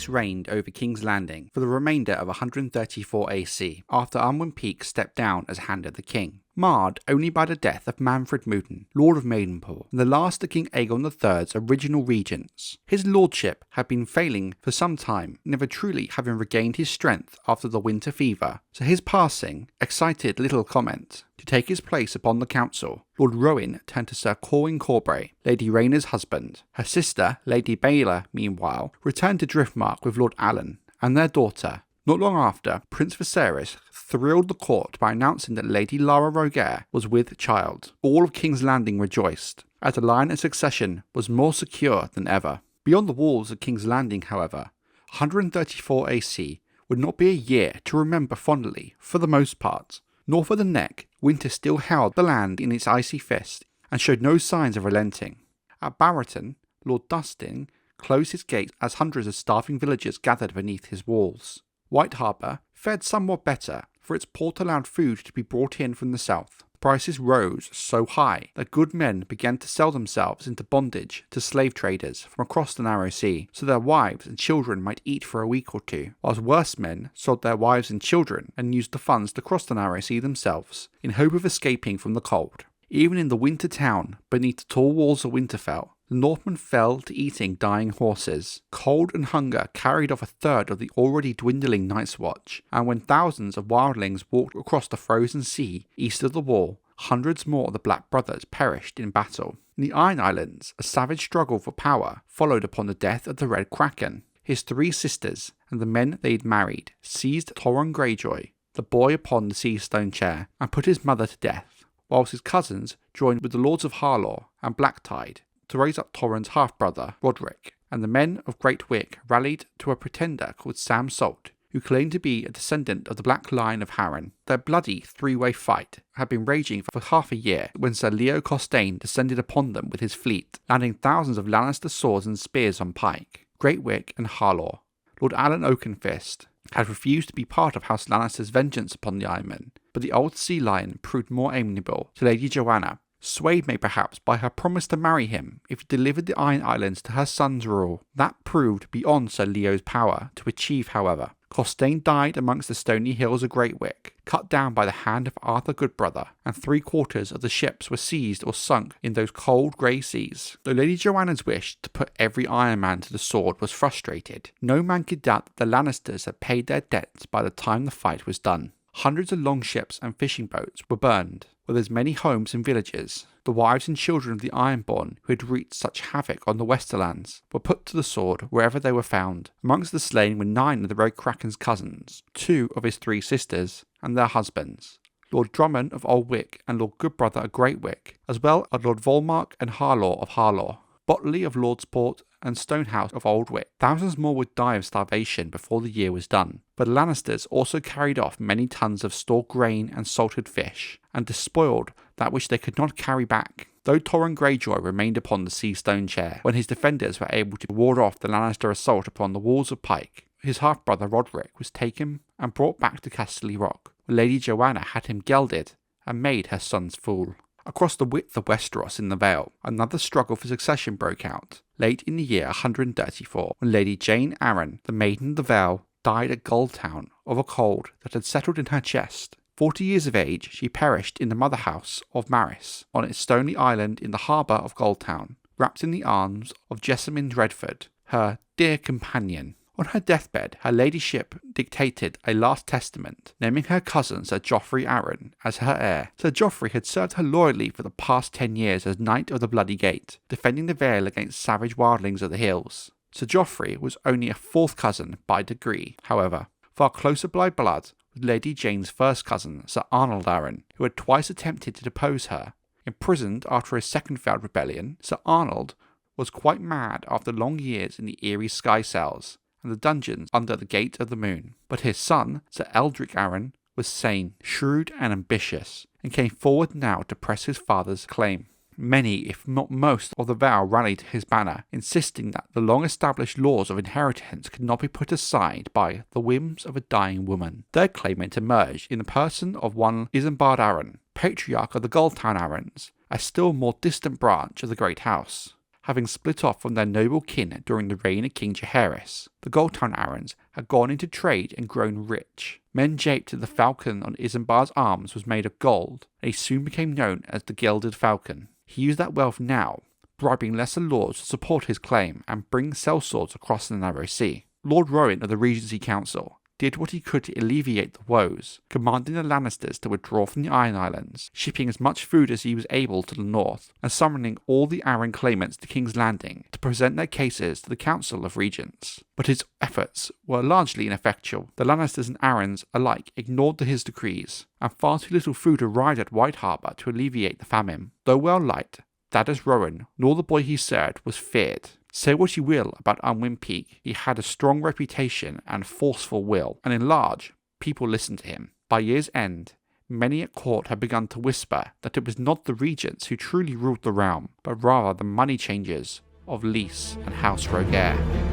peace reigned over King's Landing for the remainder of 134 AC, after Unwin Peake stepped down as Hand of the King, marred only by the death of Manfred Mooten, Lord of Maidenpool, and the last of King Aegon III's original regents. His lordship had been failing for some time, never truly having regained his strength after the winter fever, so his passing excited little comment. To take his place upon the council, Lord Rowan turned to Sir Corwin Corbray, Lady Rhaena's husband. Her sister, Lady Baela, meanwhile, returned to Driftmark with Lord Alan and their daughter. Not long after, Prince Viserys thrilled the court by announcing that Lady Lara Rogaire was with child. All of King's Landing rejoiced, as the line of succession was more secure than ever. Beyond the walls of King's Landing, however, 134 AC would not be a year to remember fondly for the most part. North of the Neck, winter still held the land in its icy fist and showed no signs of relenting. At Barraton, Lord Dustin closed his gates as hundreds of starving villagers gathered beneath his walls. White Harbour fared somewhat better, for its port allowed food to be brought in from the south. Prices rose so high that good men began to sell themselves into bondage to slave traders from across the narrow sea, so their wives and children might eat for a week or two, whilst worse men sold their wives and children and used the funds to cross the narrow sea themselves, in hope of escaping from the cold. Even in the winter town, beneath the tall walls of Winterfell, the Northmen fell to eating dying horses. Cold and hunger carried off a third of the already dwindling Night's Watch, and when thousands of wildlings walked across the frozen sea east of the wall, hundreds more of the Black Brothers perished in battle. In the Iron Islands, a savage struggle for power followed upon the death of the Red Kraken. His 3 sisters and the men they had married seized Torrhen Greyjoy, the boy upon the sea stone chair, and put his mother to death, whilst his cousins joined with the Lords of Harlaw and Blacktide to raise up Torrhen's half-brother, Roderick, and the men of Great Wick rallied to a pretender called Sam Salt, who claimed to be a descendant of the Black Line of Harren. Their bloody 3-way fight had been raging for half a year when Sir Leo Costaigne descended upon them with his fleet, landing thousands of Lannister swords and spears on Pike, Great Wick and Harlaw. Lord Alan Oakenfist had refused to be part of House Lannister's vengeance upon the Ironmen, but the old sea lion proved more amiable to Lady Joanna, swayed may perhaps by her promise to marry him if he delivered the Iron Islands to her son's rule. That proved beyond Sir Leo's power to achieve, however. Costaigne died amongst the stony hills of Great Wick, cut down by the hand of Arthur Goodbrother, and 3/4 of the ships were seized or sunk in those cold grey seas. Though Lady Joanna's wish to put every Iron Man to the sword was frustrated, no man could doubt that the Lannisters had paid their debts by the time the fight was done. Hundreds of longships and fishing boats were burned, with as many homes and villages. The wives and children of the Ironborn who had wreaked such havoc on the Westerlands were put to the sword wherever they were found. Amongst the slain were 9 of the Red Kraken's cousins, 2 of his 3 sisters, and their husbands, Lord Drummond of Old Wick and Lord Goodbrother of Great Wick, as well as Lord Volmark and Harlaw of Harlaw, Botley of Lordsport, and Stonehouse of Old Wick. Thousands more would die of starvation before the year was done, but the Lannisters also carried off many tons of stored grain and salted fish, and despoiled that which they could not carry back. Though Torrhen Greyjoy remained upon the sea stone chair, when his defenders were able to ward off the Lannister assault upon the walls of Pike, his half-brother Roderick was taken and brought back to Casterly Rock, where Lady Joanna had him gelded and made her son's fool. Across the width of Westeros in the Vale, another struggle for succession broke out, late in the year 134, when Lady Jane Arryn, the Maiden of the Vale, died at Goldtown of a cold that had settled in her chest. 40 years of age, she perished in the mother house of Maris, on its stony island in the harbour of Goldtown, wrapped in the arms of Jessamine Dreadford, her dear companion. On her deathbed, her ladyship dictated a last testament, naming her cousin Sir Joffrey Arryn as her heir. Sir Joffrey had served her loyally for the past 10 years as Knight of the Bloody Gate, defending the Vale against savage wildlings of the hills. Sir Joffrey was only a 4th cousin by degree, however, far closer by blood with Lady Jane's first cousin, Sir Arnold Arryn, who had twice attempted to depose her. Imprisoned after his second failed rebellion, Sir Arnold was quite mad after long years in the eerie sky cells and the dungeons under the Gate of the Moon. But his son, Sir Eldrick Arryn, was sane, shrewd and ambitious, and came forward now to press his father's claim. Many, if not most, of the Vale rallied to his banner, insisting that the long-established laws of inheritance could not be put aside by the whims of a dying woman. Their claimant emerged in the person of one Isambard Arryn, patriarch of the Goldtown Arryns, a still more distant branch of the great house. having split off from their noble kin during the reign of King Jaehaerys. The Goldtown Arryns had gone into trade and grown rich. Men japed that the falcon on Isambard's arms was made of gold, and he soon became known as the Gilded Falcon. He used that wealth now, bribing lesser lords to support his claim and bring sellswords across the Narrow Sea. Lord Rowan of the Regency Council did what he could to alleviate the woes, commanding the Lannisters to withdraw from the Iron Islands, shipping as much food as he was able to the north, and summoning all the Arryn claimants to King's Landing to present their cases to the Council of Regents. But his efforts were largely ineffectual. The Lannisters and Arryns alike ignored his decrees, and far too little food arrived at White Harbour to alleviate the famine. Though well liked, Thaddeus Rowan, nor the boy he served, was feared. Say what you will about Unwin Peake, he had a strong reputation and forceful will, and in large, people listened to him. By year's end, many at court had begun to whisper that it was not the regents who truly ruled the realm, but rather the money changers of Lys and House Rogaire.